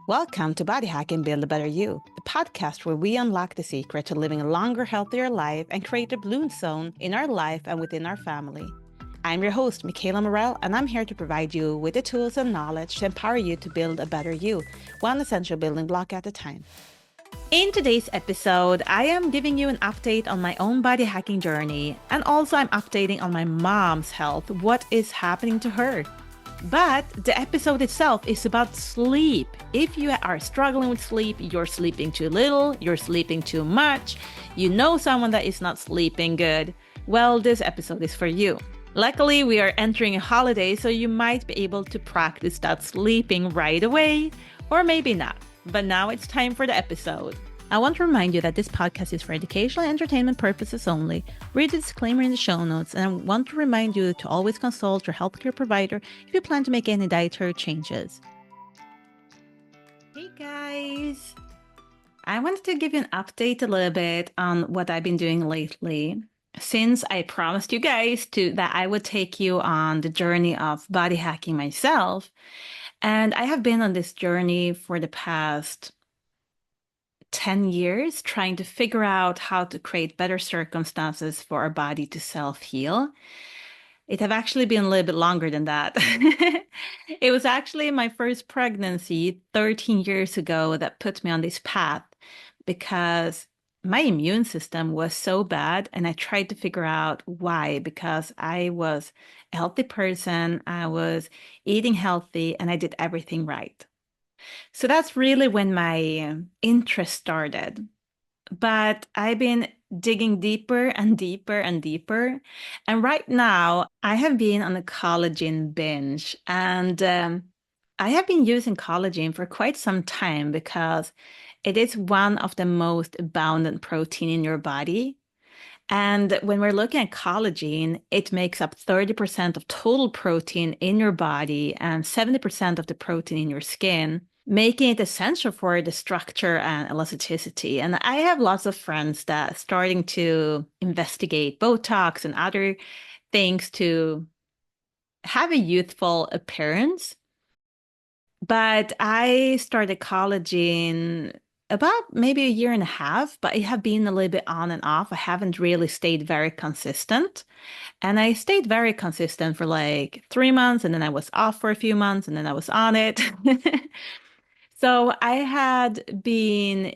Welcome to Body Hack and Build a Better You, the podcast where we unlock the secret to living a longer, healthier life and create a bloom zone in our life and within our family. I'm your host, Michaela Morell, and I'm here to provide you with the tools and knowledge to empower you to build a better you, one essential building block at a time. In today's episode, I am giving you an update on my own body hacking journey, and also I'm updating on my mom's health, what is happening to her. But the episode itself is about sleep. If you are struggling with sleep, you're sleeping too little, you're sleeping too much, you know someone that is not sleeping good, well, this episode is for you. Luckily, we are entering a holiday, so you might be able to practice that sleeping right away, or maybe not. But now it's time for the episode. I want to remind you that this podcast is for educational and entertainment purposes only. Read the disclaimer in the show notes, and I want to remind you to always consult your healthcare provider if you plan to make any dietary changes. Hey guys! I wanted to give you an update a little bit on what I've been doing lately. Since I promised you guys that I would take you on the journey of body hacking myself, and I have been on this journey for the past 10 years trying to figure out how to create better circumstances for our body to self-heal. It have actually been a little bit longer than that. It was actually my first pregnancy 13 years ago that put me on this path because my immune system was so bad, and I tried to figure out why, because I was a healthy person, I was eating healthy, and I did everything right. So that's really when my interest started. But I've been digging deeper and deeper and deeper. And right now, I have been on a collagen binge. And I have been using collagen for quite some time because it is one of the most abundant protein in your body. And when we're looking at collagen, it makes up 30% of total protein in your body and 70% of the protein in your skin, making it essential for the structure and elasticity. And I have lots of friends that are starting to investigate Botox and other things to have a youthful appearance. But I started collagen about maybe a year and a half, but I have been a little bit on and off. I haven't really stayed very consistent. And I stayed very consistent for like 3 months, and then I was off for a few months, and then I was on it. So I had been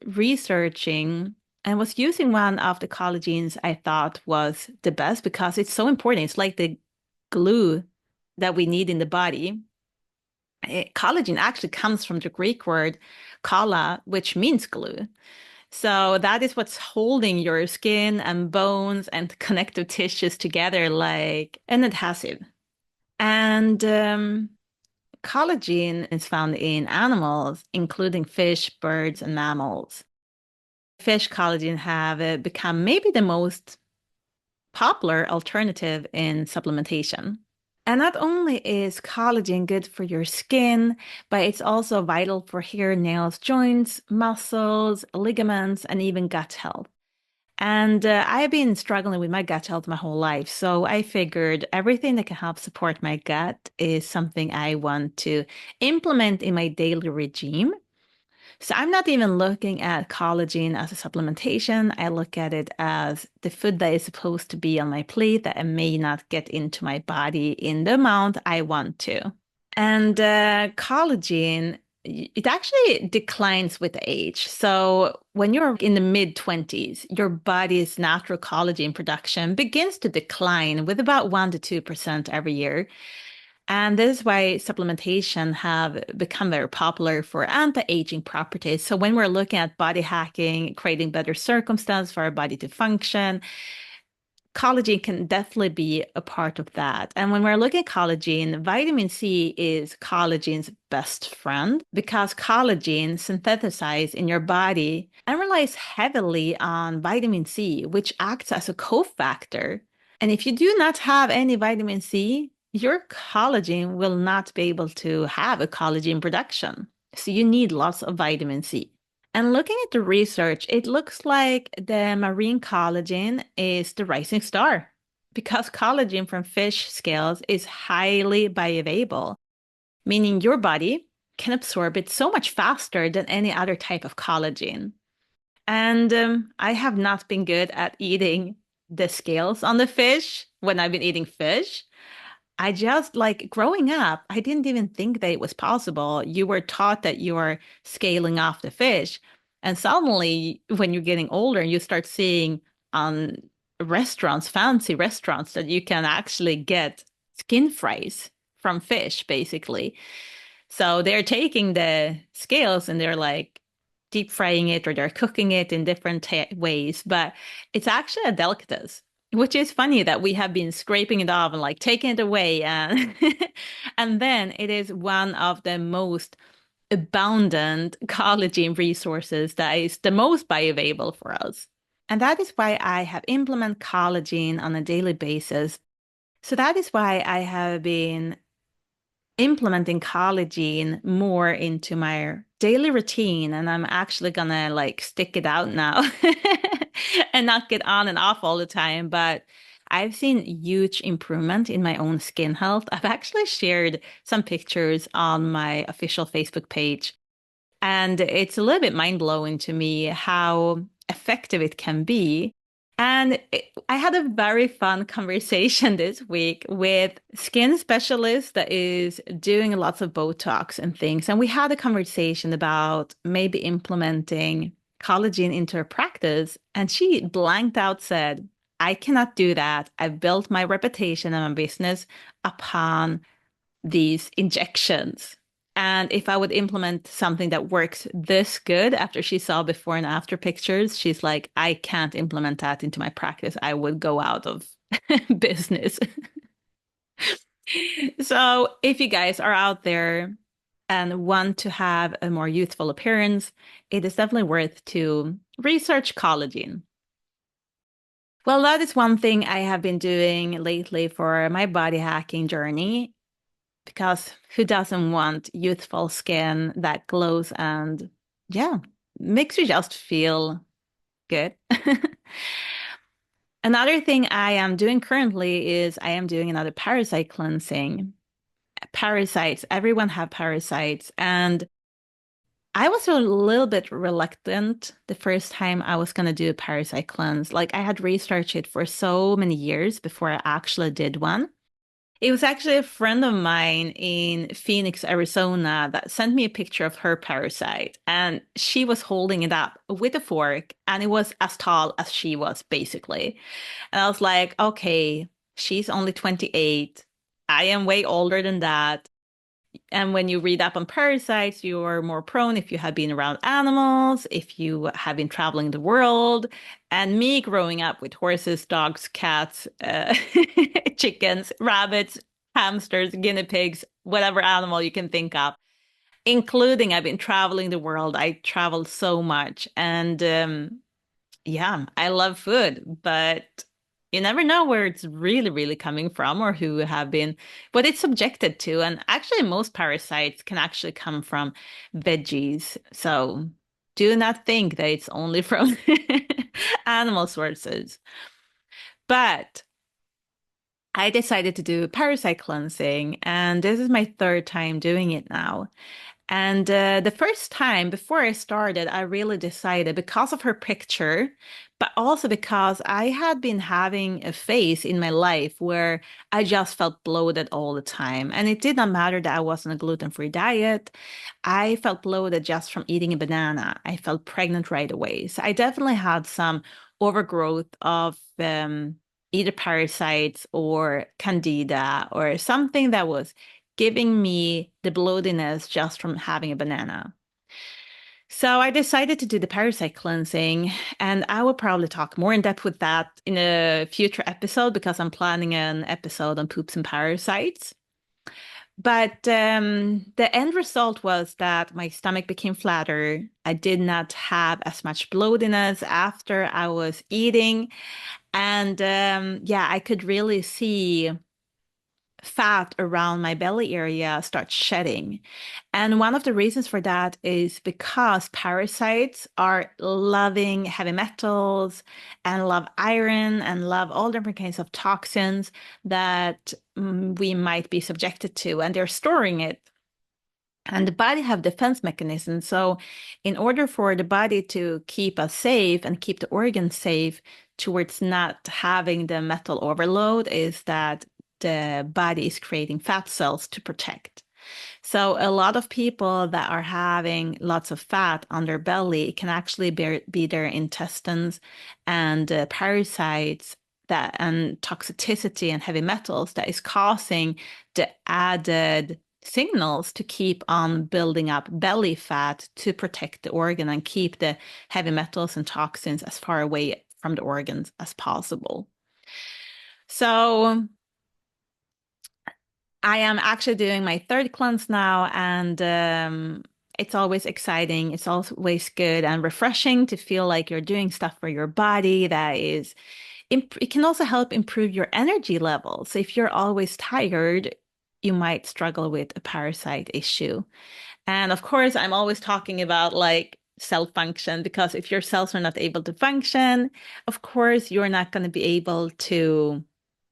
researching and was using one of the collagens I thought was the best because it's so important. It's like the glue that we need in the body. Collagen actually comes from the Greek word kala, which means glue. So that is what's holding your skin and bones and connective tissues together like an adhesive. And collagen is found in animals, including fish, birds, and mammals. Fish collagen have become maybe the most popular alternative in supplementation. And not only is collagen good for your skin, but it's also vital for hair, nails, joints, muscles, ligaments, and even gut health. And I've been struggling with my gut health my whole life. So I figured everything that can help support my gut is something I want to implement in my daily regime. So I'm not even looking at collagen as a supplementation. I look at it as the food that is supposed to be on my plate that I may not get into my body in the amount I want to. And collagen, it actually declines with age. So when you're in the mid-20s, your body's natural collagen production begins to decline with about 1% to 2% every year. And this is why supplementation have become very popular for anti-aging properties. So when we're looking at body hacking, creating better circumstances for our body to function, collagen can definitely be a part of that. And when we're looking at collagen, vitamin C is collagen's best friend because collagen synthesizes in your body and relies heavily on vitamin C, which acts as a cofactor. And if you do not have any vitamin C, your collagen will not be able to have a collagen production. So you need lots of vitamin C. And looking at the research, it looks like the marine collagen is the rising star because collagen from fish scales is highly bioavailable, meaning your body can absorb it so much faster than any other type of collagen. And I have not been good at eating the scales on the fish when I've been eating fish. I just like growing up, I didn't even think that it was possible. You were taught that you are scaling off the fish. And suddenly, when you're getting older, you start seeing on restaurants, fancy restaurants, that you can actually get skin fries from fish, basically. So they're taking the scales and they're like deep frying it or they're cooking it in different ways. But it's actually a delicacy, which is funny that we have been scraping it off and like taking it away. And and then it is one of the most abundant collagen resources that is the most bioavailable for us. And that is why I have implemented collagen on a daily basis. So that is why I have been implementing collagen more into my daily routine, and I'm actually gonna like stick it out now and not get on and off all the time. But I've seen huge improvement in my own skin health. I've actually shared some pictures on my official Facebook page, and it's a little bit mind-blowing to me how effective it can be. And I had a very fun conversation this week with skin specialist that is doing lots of Botox and things. And we had a conversation about maybe implementing collagen into her practice. And she blanked out said, I cannot do that. I've built my reputation and my business upon these injections. And if I would implement something that works this good after she saw before and after pictures, she's like, I can't implement that into my practice. I would go out of business. So if you guys are out there and want to have a more youthful appearance, it is definitely worth to research collagen. Well, that is one thing I have been doing lately for my body hacking journey, because who doesn't want youthful skin that glows and, yeah, makes you just feel good. Another thing I am doing currently is I am doing another parasite cleansing. Parasites, everyone have parasites. And I was a little bit reluctant the first time I was going to do a parasite cleanse. Like I had researched it for so many years before I actually did one. It was actually a friend of mine in Phoenix, Arizona, that sent me a picture of her parasite. And she was holding it up with a fork, and it was as tall as she was, basically. And I was like, okay, she's only 28. I am way older than that. And when you read up on parasites, you're more prone if you have been around animals, if you have been traveling the world. And me growing up with horses, dogs, cats, chickens, rabbits, hamsters, guinea pigs, whatever animal you can think of, including I've been traveling the world. I traveled so much. And yeah, I love food, but you never know where it's really, really coming from or who have been, what it's subjected to. And actually, most parasites can actually come from veggies. So do not think that it's only from animal sources. But I decided to do parasite cleansing, and this is my third time doing it now. And the first time before I started, I really decided because of her picture, but also because I had been having a phase in my life where I just felt bloated all the time. And it did not matter that I was on a gluten-free diet. I felt bloated just from eating a banana. I felt pregnant right away. So I definitely had some overgrowth of either parasites or candida or something that was giving me the bloatiness just from having a banana. So I decided to do the parasite cleansing, and I will probably talk more in depth with that in a future episode because I'm planning an episode on poops and parasites. But the end result was that my stomach became flatter. I did not have as much bloatiness after I was eating. And yeah, I could really see fat around my belly area start shedding. And one of the reasons for that is because parasites are loving heavy metals and love iron and love all different kinds of toxins that we might be subjected to, and they're storing it And the body have defense mechanisms. So in order for the body to keep us safe and keep the organs safe towards not having the metal overload, is that the body is creating fat cells to protect. So a lot of people that are having lots of fat on their belly can actually be their intestines and parasites that and toxicity and heavy metals that is causing the added signals to keep on building up belly fat to protect the organ and keep the heavy metals and toxins as far away from the organs as possible. So I am actually doing my third cleanse now, and it's always exciting. It's always good and refreshing to feel like you're doing stuff for your body that is, it can also help improve your energy levels. So if you're always tired, you might struggle with a parasite issue. And of course, I'm always talking about like cell function, because if your cells are not able to function, of course, you're not going to be able to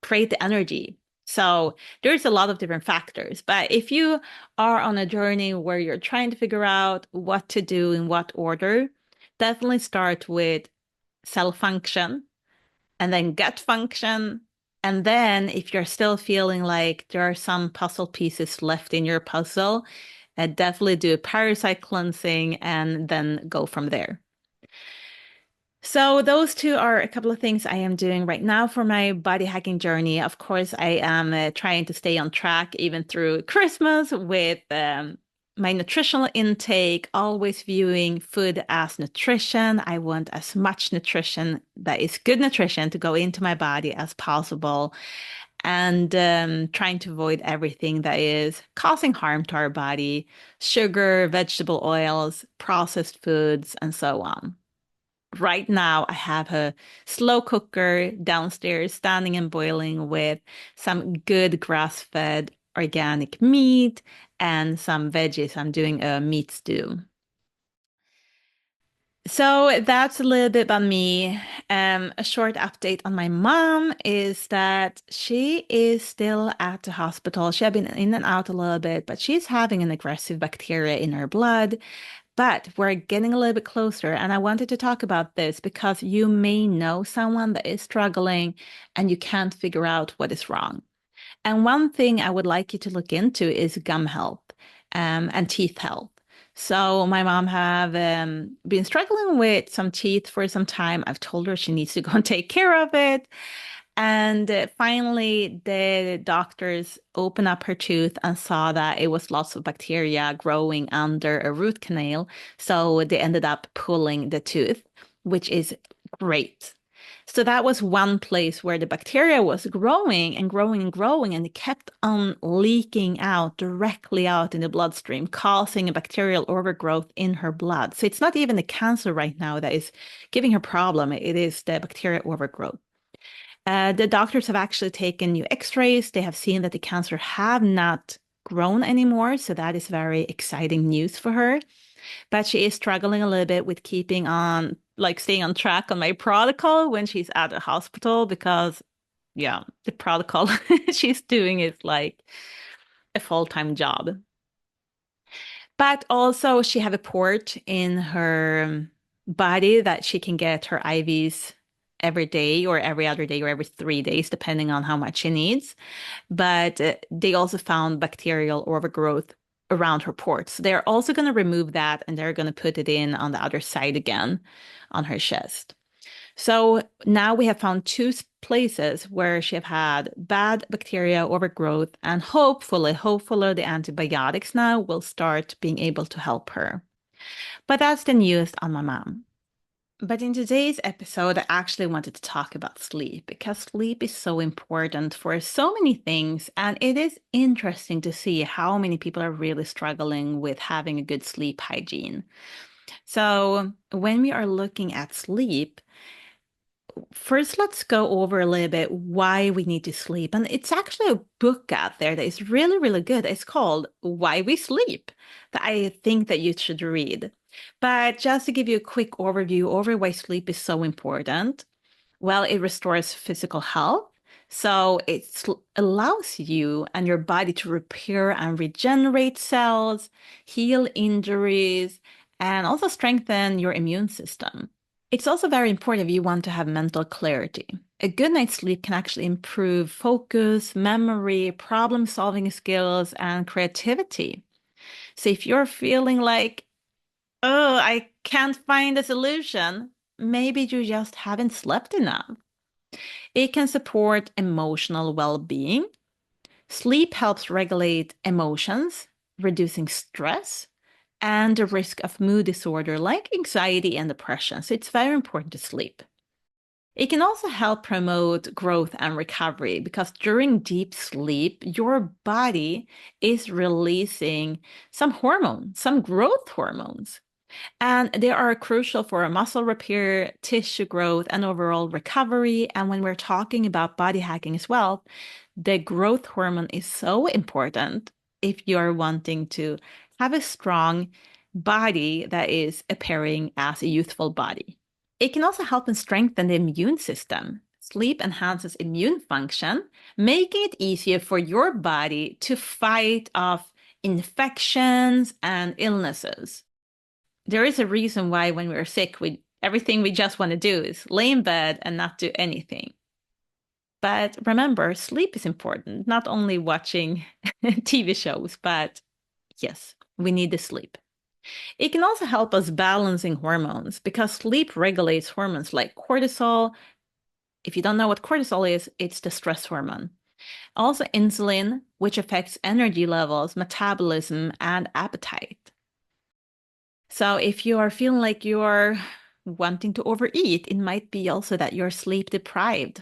create the energy. So there's a lot of different factors. But if you are on a journey where you're trying to figure out what to do in what order, definitely start with cell function and then gut function. And then if you're still feeling like there are some puzzle pieces left in your puzzle, definitely do a parasite cleansing and then go from there. So those two are a couple of things I am doing right now for my body hacking journey. Of course, I am trying to stay on track even through Christmas with my nutritional intake, always viewing food as nutrition. I want as much nutrition that is good nutrition to go into my body as possible, and trying to avoid everything that is causing harm to our body, sugar, vegetable oils, processed foods, and so on. Right now, I have a slow cooker downstairs standing and boiling with some good grass-fed organic meat and some veggies. I'm doing a meat stew. So that's a little bit about me. A short update on my mom is that she is still at the hospital. She had been in and out a little bit, but she's having an aggressive bacteria in her blood. But we're getting a little bit closer, and I wanted to talk about this because you may know someone that is struggling and you can't figure out what is wrong. And one thing I would like you to look into is gum health and teeth health. So my mom have been struggling with some teeth for some time. I've told her she needs to go and take care of it. And finally, the doctors opened up her tooth and saw that it was lots of bacteria growing under a root canal. So they ended up pulling the tooth, which is great. So that was one place where the bacteria was growing and growing and growing, and it kept on leaking out directly out in the bloodstream, causing a bacterial overgrowth in her blood. So it's not even the cancer right now that is giving her problem. It is the bacteria overgrowth. The doctors have actually taken new x-rays. They have seen that the cancer have not grown anymore. So that is very exciting news for her. But she is struggling a little bit with keeping on, like staying on track on my protocol when she's at the hospital, because, yeah, the protocol she's doing is like a full-time job. But also she have a port in her body that she can get her IVs every day or every other day or every 3 days, depending on how much she needs. But they also found bacterial overgrowth around her ports. They're also going to remove that, and they're going to put it in on the other side again on her chest. So now we have found two places where she have had bad bacteria overgrowth, and hopefully the antibiotics now will start being able to help her. But that's the news on my mom. But in today's episode, I actually wanted to talk about sleep, because sleep is so important for so many things. And it is interesting to see how many people are really struggling with having a good sleep hygiene. So when we are looking at sleep, first, let's go over a little bit why we need to sleep. And it's actually a book out there that is really, really good. It's called Why We Sleep, that I think that you should read. But just to give you a quick overview over why sleep is so important, well, it restores physical health. So allows you and your body to repair and regenerate cells, heal injuries, and also strengthen your immune system. It's also very important if you want to have mental clarity. A good night's sleep can actually improve focus, memory, problem-solving skills, and creativity. So if you're feeling like, oh, I can't find a solution, maybe you just haven't slept enough. It can support emotional well-being. Sleep helps regulate emotions, reducing stress and the risk of mood disorder like anxiety and depression. So it's very important to sleep. It can also help promote growth and recovery because during deep sleep, your body is releasing some hormones, some growth hormones. And they are crucial for muscle repair, tissue growth, and overall recovery. And when we're talking about body hacking as well, the growth hormone is so important if you're wanting to have a strong body that is appearing as a youthful body. It can also help and strengthen the immune system. Sleep enhances immune function, making it easier for your body to fight off infections and illnesses. There is a reason why when we're sick, everything we just want to do is lay in bed and not do anything. But remember, sleep is important, not only watching TV shows, but yes, we need the sleep. It can also help us balancing hormones because sleep regulates hormones like cortisol. If you don't know what cortisol is, it's the stress hormone. Also, insulin, which affects energy levels, metabolism, and appetite. So, if you are feeling like you're wanting to overeat, it might be also that you're sleep deprived.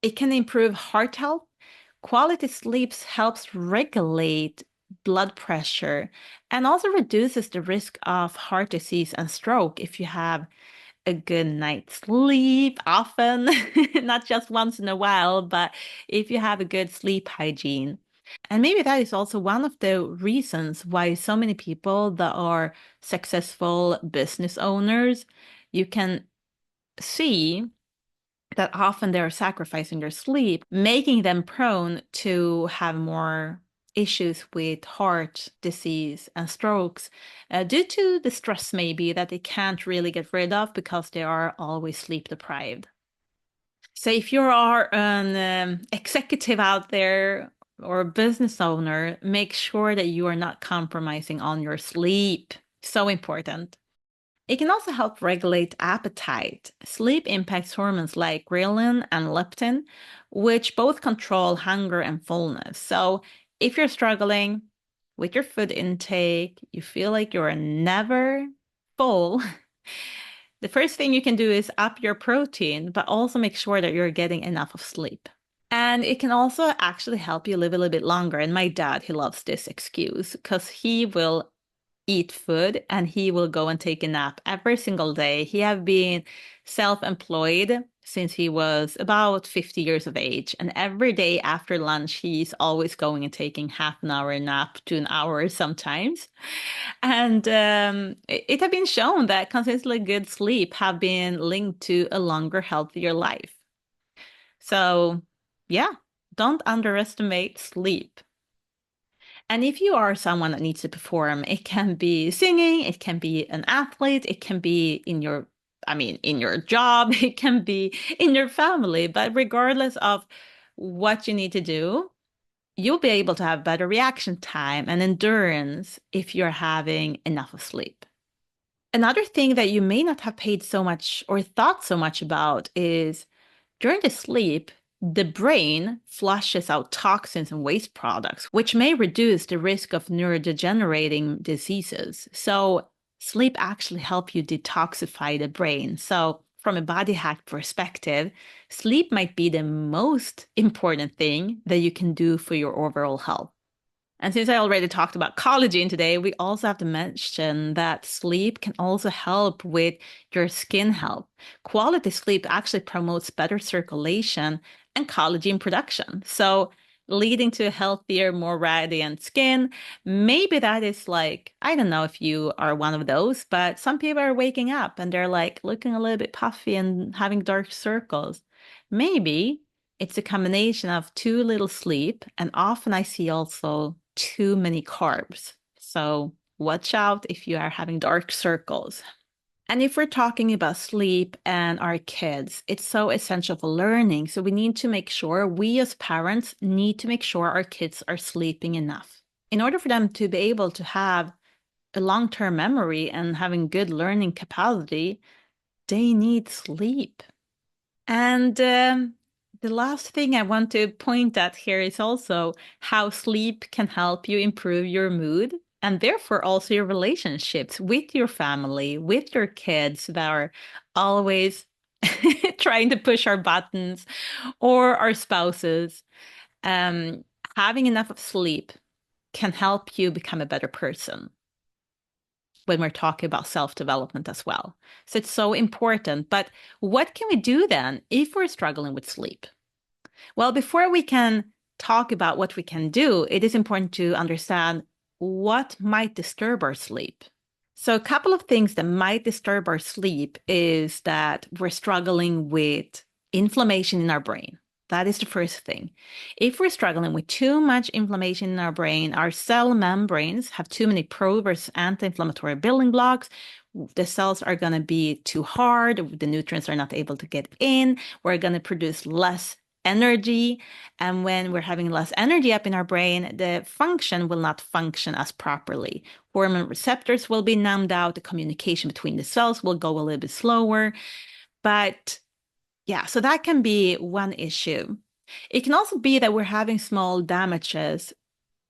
It can improve heart health. Quality sleep helps regulate blood pressure and also reduces the risk of heart disease and stroke if you have a good night's sleep often, not just once in a while, but if you have a good sleep hygiene. And maybe that is also one of the reasons why so many people that are successful business owners, you can see that often they're sacrificing their sleep, making them prone to have more issues with heart disease and strokes due to the stress maybe that they can't really get rid of because they are always sleep deprived. So if you are an executive out there or a business owner, make sure that you are not compromising on your sleep. So important. It can also help regulate appetite. Sleep impacts hormones like ghrelin and leptin, which both control hunger and fullness. So if you're struggling with your food intake, you feel like you're never full, the first thing you can do is up your protein, but also make sure that you're getting enough of sleep. And it can also actually help you live a little bit longer. And my dad, he loves this excuse because he will eat food and he will go and take a nap every single day. He have been self-employed since he was about 50 years of age. And every day after lunch, he's always going and taking half an hour nap to an hour sometimes. And it have been shown that consistently good sleep have been linked to a longer, healthier life. So yeah, don't underestimate sleep. And if you are someone that needs to perform, it can be singing, it can be an athlete, it can be in your job, it can be in your family. But regardless of what you need to do, you'll be able to have better reaction time and endurance if you're having enough of sleep. Another thing that you may not have paid so much or thought so much about is during the sleep, the brain flushes out toxins and waste products, which may reduce the risk of neurodegenerating diseases. So, sleep actually helps you detoxify the brain. So, from a body hack perspective, sleep might be the most important thing that you can do for your overall health. And since I already talked about collagen today, we also have to mention that sleep can also help with your skin health. Quality sleep actually promotes better circulation and collagen production. So, leading to a healthier, more radiant skin. Maybe that is like, I don't know if you are one of those, but some people are waking up and they're like looking a little bit puffy and having dark circles. Maybe It's a combination of too little sleep, and often I see also too many carbs. So watch out if you are having dark circles. And if we're talking about sleep and our kids, it's so essential for learning. So we need to make sure, we as parents need to make sure our kids are sleeping enough. In order for them to be able to have a long-term memory and having good learning capacity, they need sleep. And the last thing I want to point at here is also how sleep can help you improve your mood and therefore also your relationships with your family, with your kids that are always trying to push our buttons, or our spouses. Um, Having enough of sleep can help you become a better person when we're talking about self-development as well. So it's so important. But what can we do then if we're struggling with sleep? Well, before we can talk about what we can do, it is important to understand what might disturb our sleep. So a couple of things that might disturb our sleep is that we're struggling with inflammation in our brain. That is the first thing. If we're struggling with too much inflammation in our brain, our cell membranes have too many pro versus anti-inflammatory building blocks. The cells are going to be too hard. The nutrients are not able to get in. We're going to produce less energy. And when we're having less energy up in our brain, the function will not function as properly. Hormone receptors will be numbed out. The communication between the cells will go a little bit slower. But yeah, so that can be one issue. It can also be that we're having small damages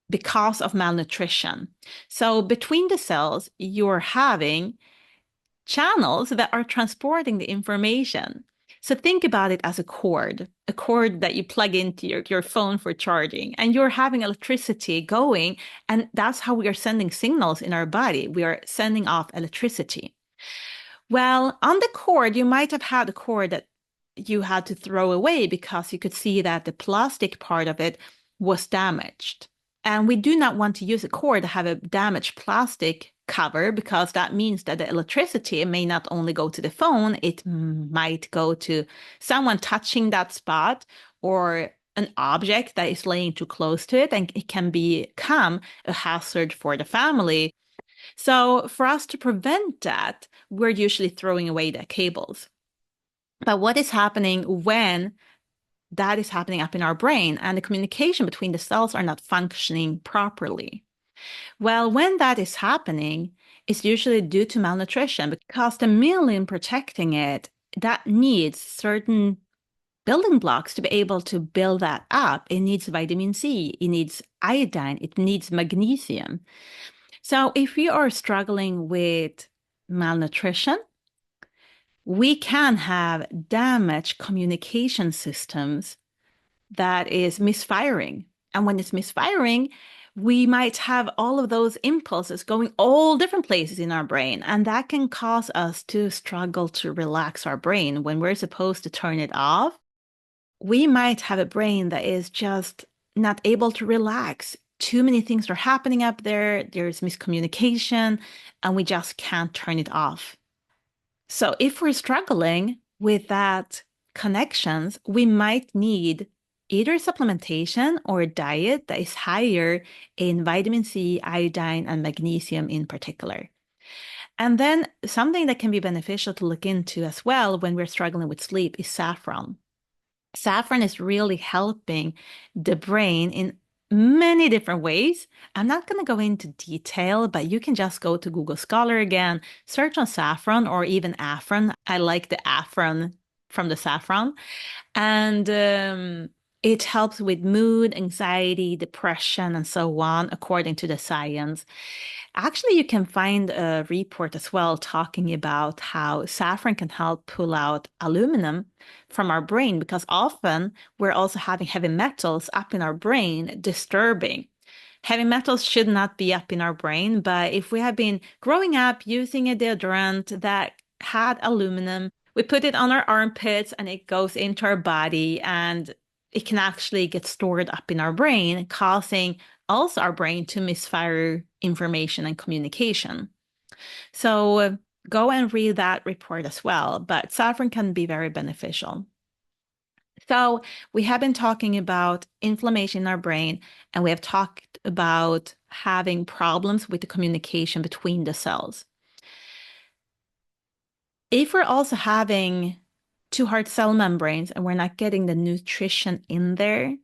because of malnutrition. So between the cells, you're having channels that are transporting the information. So think about it as a cord that you plug into your phone for charging, and you're having electricity going, and that's how we are sending signals in our body. We are sending off electricity. Well, on the cord, you might have had a cord that you had to throw away because you could see that the plastic part of it was damaged. And we do not want to use a cord to have a damaged plastic cover, because that means that the electricity may not only go to the phone, it might go to someone touching that spot or an object that is laying too close to it, and it can become a hazard for the family. So for us to prevent that, we're usually throwing away the cables. But what is happening when that is happening up in our brain and the communication between the cells are not functioning properly? Well, when that is happening, it's usually due to malnutrition, because the myelin protecting it, that needs certain building blocks to be able to build that up. It needs vitamin C, it needs iodine, it needs magnesium. So if we are struggling with malnutrition, we can have damaged communication systems that is misfiring. And when it's misfiring, we might have all of those impulses going all different places in our brain. And that can cause us to struggle to relax our brain when we're supposed to turn it off. We might have a brain that is just not able to relax. Too many things are happening up there. There's miscommunication, and we just can't turn it off. So if we're struggling with that connections, we might need either supplementation or a diet that is higher in vitamin C, iodine, and magnesium in particular. And then something that can be beneficial to look into as well when we're struggling with sleep is saffron. Saffron is really helping the brain in many different ways. I'm not going to go into detail, but you can just go to Google Scholar again, search on saffron or even Afron. I like the Afron from the saffron. And it helps with mood, anxiety, depression, and so on, according to the science. Actually, you can find a report as well talking about how saffron can help pull out aluminum from our brain, because often we're also having heavy metals up in our brain disturbing. Heavy metals should not be up in our brain, but if we have been growing up using a deodorant that had aluminum, we put it on our armpits and it goes into our body, and it can actually get stored up in our brain, causing also our brain to misfire information and communication. So go and read that report as well. But saffron can be very beneficial. So we have been talking about inflammation in our brain, and we have talked about having problems with the communication between the cells. If we're also having too hard cell membranes and we're not getting the nutrition in there,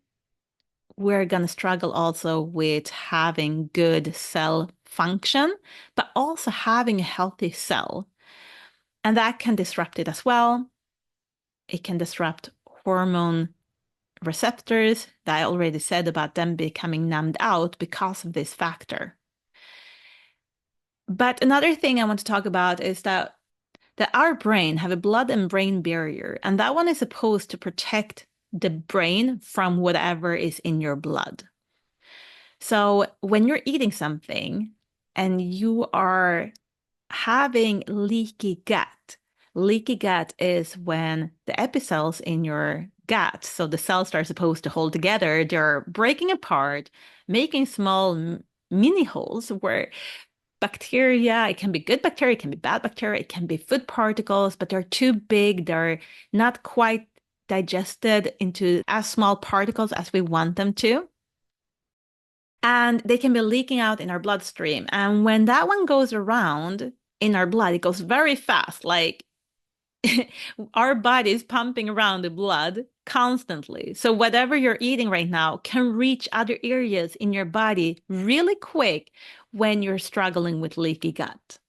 we're going to struggle also with having good cell function, but also having a healthy cell. And that can disrupt it as well. It can disrupt hormone receptors that I already said about them becoming numbed out because of this factor. But another thing I want to talk about is that our brain have a blood and brain barrier, and that one is supposed to protect the brain from whatever is in your blood. So when you're eating something and you are having leaky gut is when the epicels in your gut, so the cells that are supposed to hold together, they're breaking apart, making small mini holes where bacteria, it can be good bacteria, it can be bad bacteria, it can be food particles, but they're too big, they're not quite digested into as small particles as we want them to. And they can be leaking out in our bloodstream. And when that one goes around in our blood, it goes very fast. Like our body is pumping around the blood constantly. So whatever you're eating right now can reach other areas in your body really quick when you're struggling with leaky gut.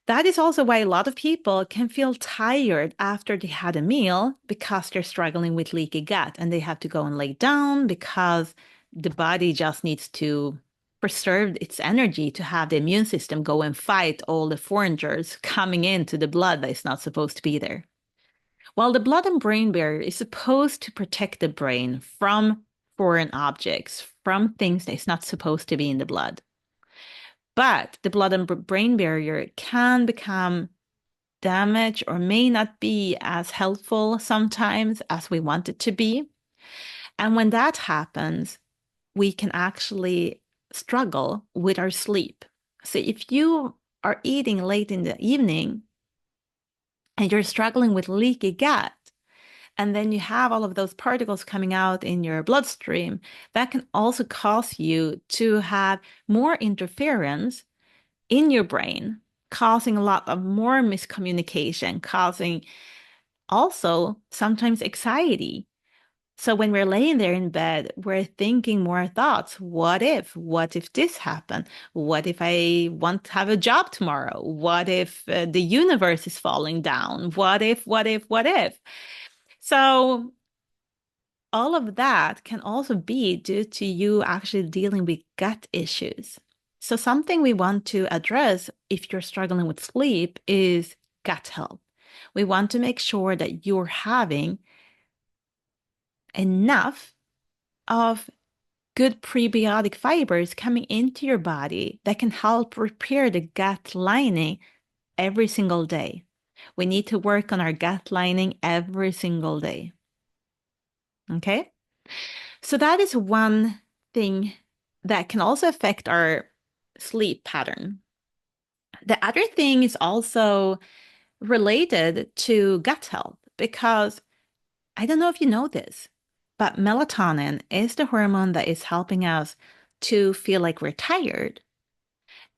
That is also why a lot of people can feel tired after they had a meal because they're struggling with leaky gut and they have to go and lay down because the body just needs to preserve its energy to have the immune system go and fight all the foreigners coming into the blood that is not supposed to be there. While the blood and brain barrier is supposed to protect the brain from foreign objects, from things that is not supposed to be in the blood. But the blood and brain barrier can become damaged or may not be as helpful sometimes as we want it to be. And when that happens, we can actually struggle with our sleep. So if you are eating late in the evening and you're struggling with leaky gut, and then you have all of those particles coming out in your bloodstream, that can also cause you to have more interference in your brain, causing a lot of more miscommunication, causing also sometimes anxiety. So when we're laying there in bed, we're thinking more thoughts. What if? What if this happened? What if I want to have a job tomorrow? What if the universe is falling down? What if, what if, what if? So all of that can also be due to you actually dealing with gut issues. So something we want to address if you're struggling with sleep is gut health. We want to make sure that you're having enough of good prebiotic fibers coming into your body that can help repair the gut lining every single day. We need to work on our gut lining every single day. Okay? So that is one thing that can also affect our sleep pattern. The other thing is also related to gut health because I don't know if you know this, but melatonin is the hormone that is helping us to feel like we're tired.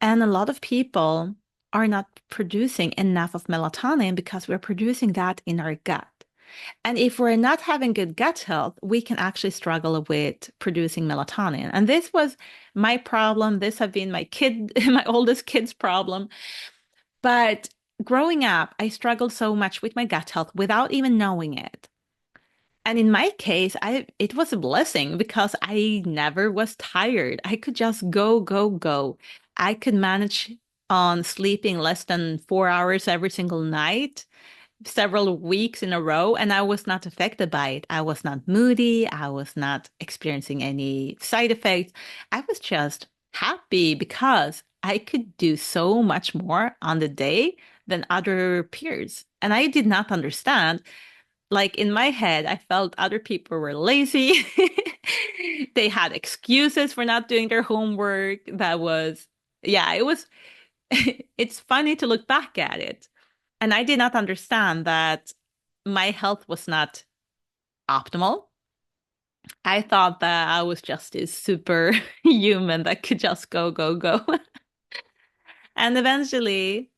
And a lot of people are not producing enough of melatonin because we're producing that in our gut. And if we're not having good gut health, we can actually struggle with producing melatonin. And this was my problem. This have been my kid, my oldest kid's problem. But growing up, I struggled so much with my gut health without even knowing it. And in my case, it was a blessing because I never was tired. I could just go, go, go. I could manage on sleeping less than 4 hours every single night, several weeks in a row, and I was not affected by it. I was not moody. I was not experiencing any side effects. I was just happy because I could do so much more on the day than other peers. And I did not understand. Like in my head, I felt other people were lazy. They had excuses for not doing their homework. That was, yeah, it was, it's funny to look back at it. And I did not understand that my health was not optimal. I thought that I was just this super human that could just go, go, go. And eventually,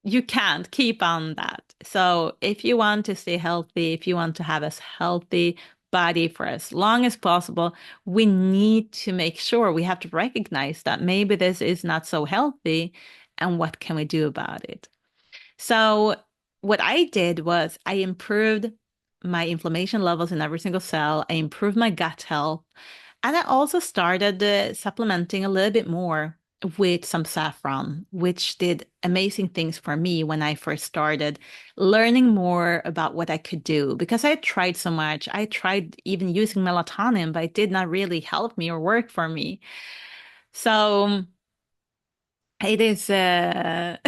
you can't keep on that. So, if you want to stay healthy, if you want to have a healthy body for as long as possible, we need to make sure we have to recognize that maybe this is not so healthy and what can we do about it. So, what I did was I improved my inflammation levels in every single cell. I improved my gut health. And I also started supplementing a little bit more with some saffron, which did amazing things for me when I first started learning more about what I could do. Because I tried so much. I tried even using melatonin, but it did not really help me or work for me. So it is a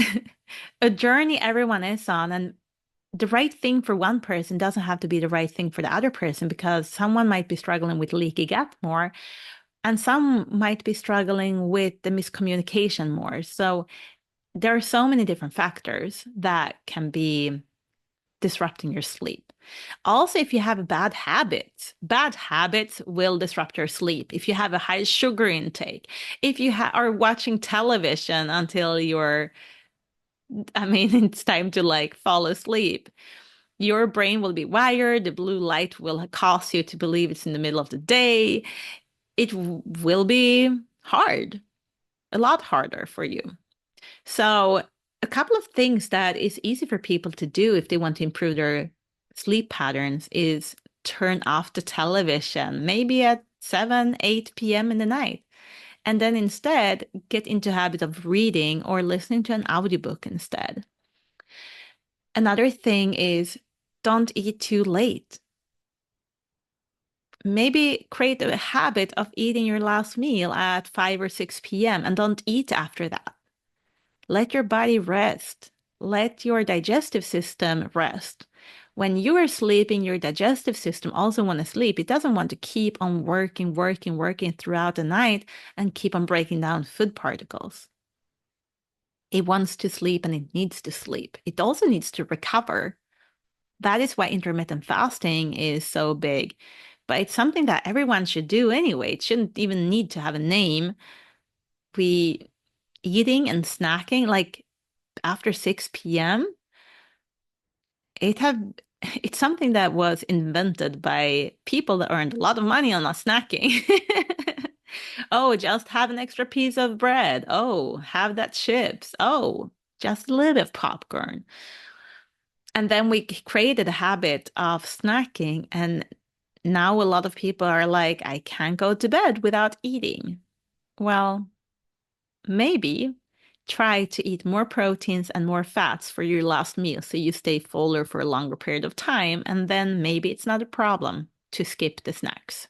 journey everyone is on. And the right thing for one person doesn't have to be the right thing for the other person because someone might be struggling with leaky gut more and some might be struggling with the miscommunication more. So there are so many different factors that can be disrupting your sleep. Also, if you have bad habits will disrupt your sleep. If you have a high sugar intake, if you are watching television until I mean, it's time to like fall asleep. Your brain will be wired. The blue light will cause you to believe it's in the middle of the day. It will be hard, a lot harder for you. So, a couple of things that is easy for people to do if they want to improve their sleep patterns is turn off the television, maybe at 7, 8 p.m. in the night. And then instead get into habit of reading or listening to an audiobook instead. Another thing is don't eat too late. Maybe create a habit of eating your last meal at 5 or 6 p.m. and don't eat after that. Let your body rest. Let your digestive system rest. When you are sleeping, your digestive system also want to sleep. It doesn't want to keep on working, working, working throughout the night and keep on breaking down food particles. It wants to sleep and it needs to sleep. It also needs to recover. That is why intermittent fasting is so big. But it's something that everyone should do anyway. It shouldn't even need to have a name. We eating and snacking like after 6 p.m. it have it's something that was invented by people that earned a lot of money on not snacking. Oh, just have an extra piece of bread. Oh, have that chips. Oh, just a little bit of popcorn. And then we created a habit of snacking. And now a lot of people are like, I can't go to bed without eating. Well, maybe try to eat more proteins and more fats for your last meal so you stay fuller for a longer period of time. And then maybe it's not a problem to skip the snacks.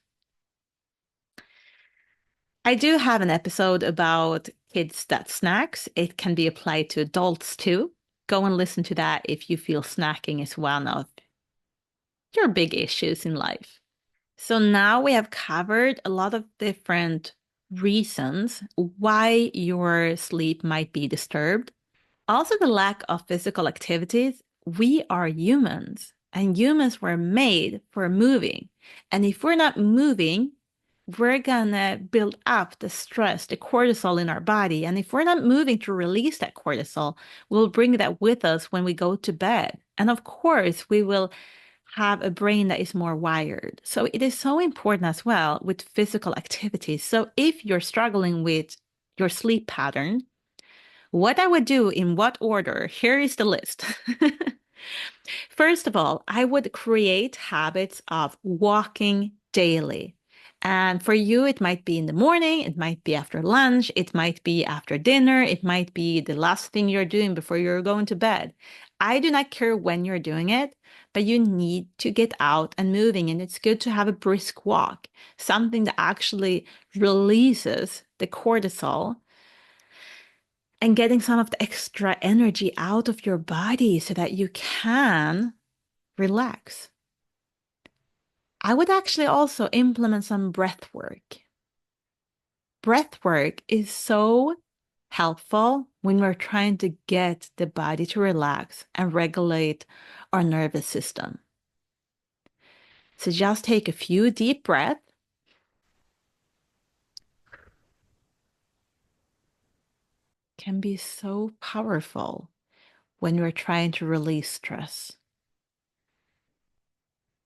I do have an episode about kids that snacks. It can be applied to adults too. Go and listen to that if you feel snacking is one of your big issues in life. So now we have covered a lot of different reasons why your sleep might be disturbed. Also, the lack of physical activities. We are humans, and humans were made for moving. And if we're not moving, we're gonna build up the stress, the cortisol in our body. And if we're not moving to release that cortisol, we'll bring that with us when we go to bed. And of course, we will have a brain that is more wired. So it is so important as well with physical activities. So if you're struggling with your sleep pattern, what I would do in what order, here is the list. First of all, I would create habits of walking daily. And for you, it might be in the morning, it might be after lunch, it might be after dinner, it might be the last thing you're doing before you're going to bed. I do not care when you're doing it, but you need to get out and moving. And it's good to have a brisk walk, something that actually releases the cortisol and getting some of the extra energy out of your body so that you can relax. I would actually also implement some breath work. Breath work is so helpful when we're trying to get the body to relax and regulate our nervous system. So just take a few deep breaths. Can be so powerful when you're trying to release stress.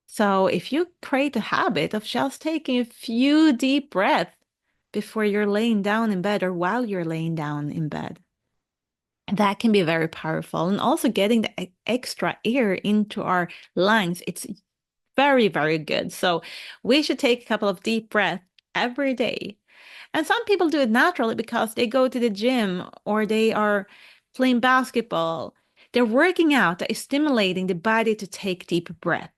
So if you create a habit of just taking a few deep breaths before you're laying down in bed or while you're laying down in bed, that can be very powerful. And also getting the extra air into our lungs, it's very, very good. So we should take a couple of deep breaths every day. And some people do it naturally because they go to the gym or they are playing basketball. They're working out that is stimulating the body to take deep breath.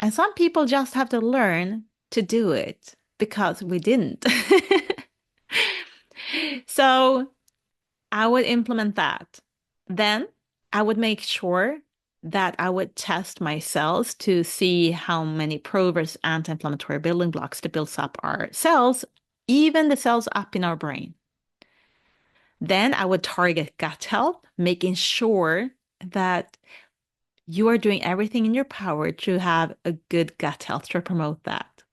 And some people just have to learn to do it because we didn't. So I would implement that. Then I would make sure that I would test my cells to see how many pro-versus anti-inflammatory building blocks that builds up our cells, even the cells up in our brain. Then I would target gut health, making sure that you are doing everything in your power to have a good gut health to promote that.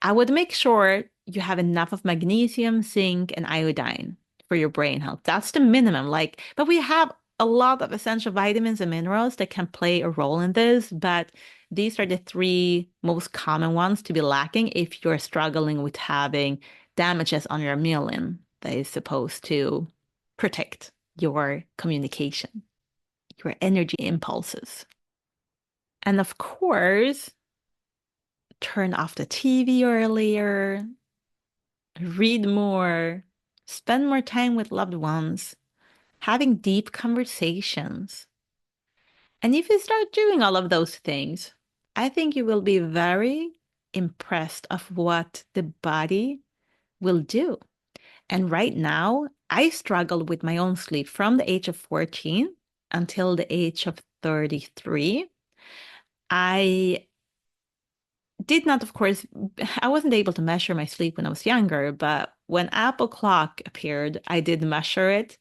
I would make sure you have enough of magnesium, zinc, and iodine for your brain health. That's the minimum. But we have a lot of essential vitamins and minerals that can play a role in this, but these are the three most common ones to be lacking if you're struggling with having damages on your myelin that is supposed to protect your communication, your energy impulses. And of course, turn off the TV earlier, read more, spend more time with loved ones, having deep conversations. And if you start doing all of those things, I think you will be very impressed of what the body will do. And right now, I struggle with my own sleep from the age of 14 until the age of 33. I did not, of course, I wasn't able to measure my sleep when I was younger, but when Apple Clock appeared, I did measure it.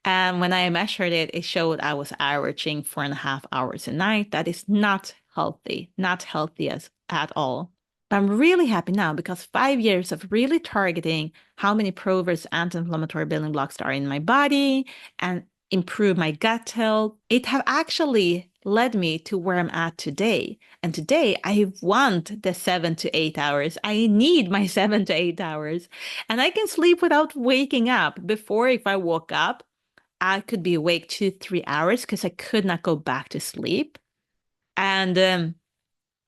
And when I measured it, it showed I was averaging 4.5 hours a night. That is not healthy at all. But I'm really happy now because 5 years of really targeting how many pro-versus anti-inflammatory building blocks there are in my body and improve my gut health, it have actually led me to where I'm at today. And today I want the 7 to 8 hours. I need my 7 to 8 hours. And I can sleep without waking up. Before, if I woke up, I could be awake 2, 3 hours because I could not go back to sleep. And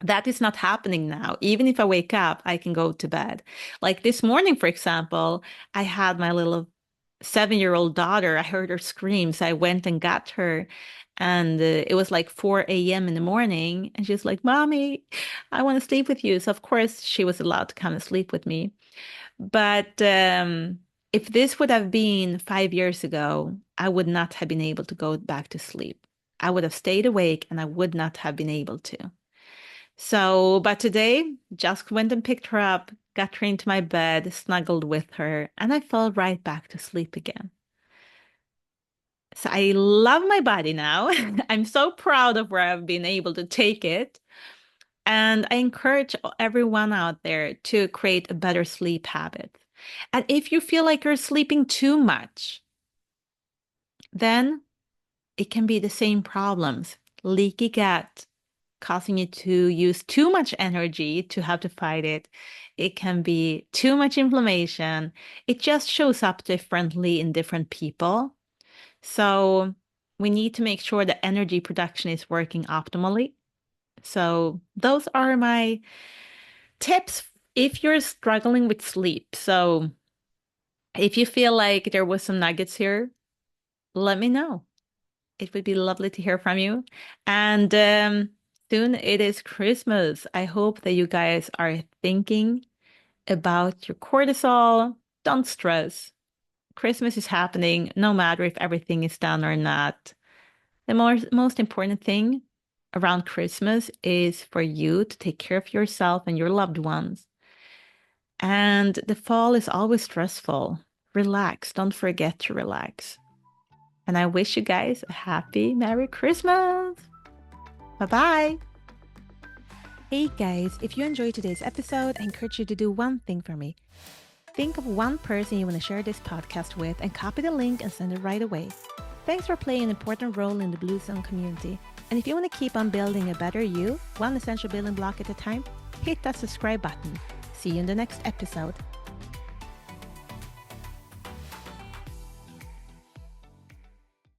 that is not happening now. Even if I wake up, I can go to bed. Like this morning, for example, I had my little 7-year-old daughter. I heard her scream. So I went and got her. And it was like 4 a.m. in the morning. And she's like, Mommy, I want to sleep with you. So, of course, she was allowed to come and sleep with me. But if this would have been 5 years ago, I would not have been able to go back to sleep. I would have stayed awake and I would not have been able to. So, but today, just went and picked her up, got her into my bed, snuggled with her, and I fell right back to sleep again. So I love my body now. I'm so proud of where I've been able to take it. And I encourage everyone out there to create a better sleep habit. And if you feel like you're sleeping too much, then it can be the same problems. Leaky gut, causing you to use too much energy to have to fight it. It can be too much inflammation. It just shows up differently in different people. So we need to make sure that energy production is working optimally. So those are my tips if you're struggling with sleep. So if you feel like there was some nuggets here, let me know. It would be lovely to hear from you. And soon it is Christmas. I hope that you guys are thinking about your cortisol. Don't stress. Christmas is happening no matter if everything is done or not. The most important thing around Christmas is for you to take care of yourself and your loved ones. And the fall is always stressful. Relax. Don't forget to relax. And I wish you guys a happy Merry Christmas. Bye bye. Hey guys, if you enjoyed today's episode, I encourage you to do one thing for me. Think of one person you want to share this podcast with and copy the link and send it right away. Thanks for playing an important role in the Blue Zone community. And if you want to keep on building a better you, one essential building block at a time, hit that subscribe button. See you in the next episode.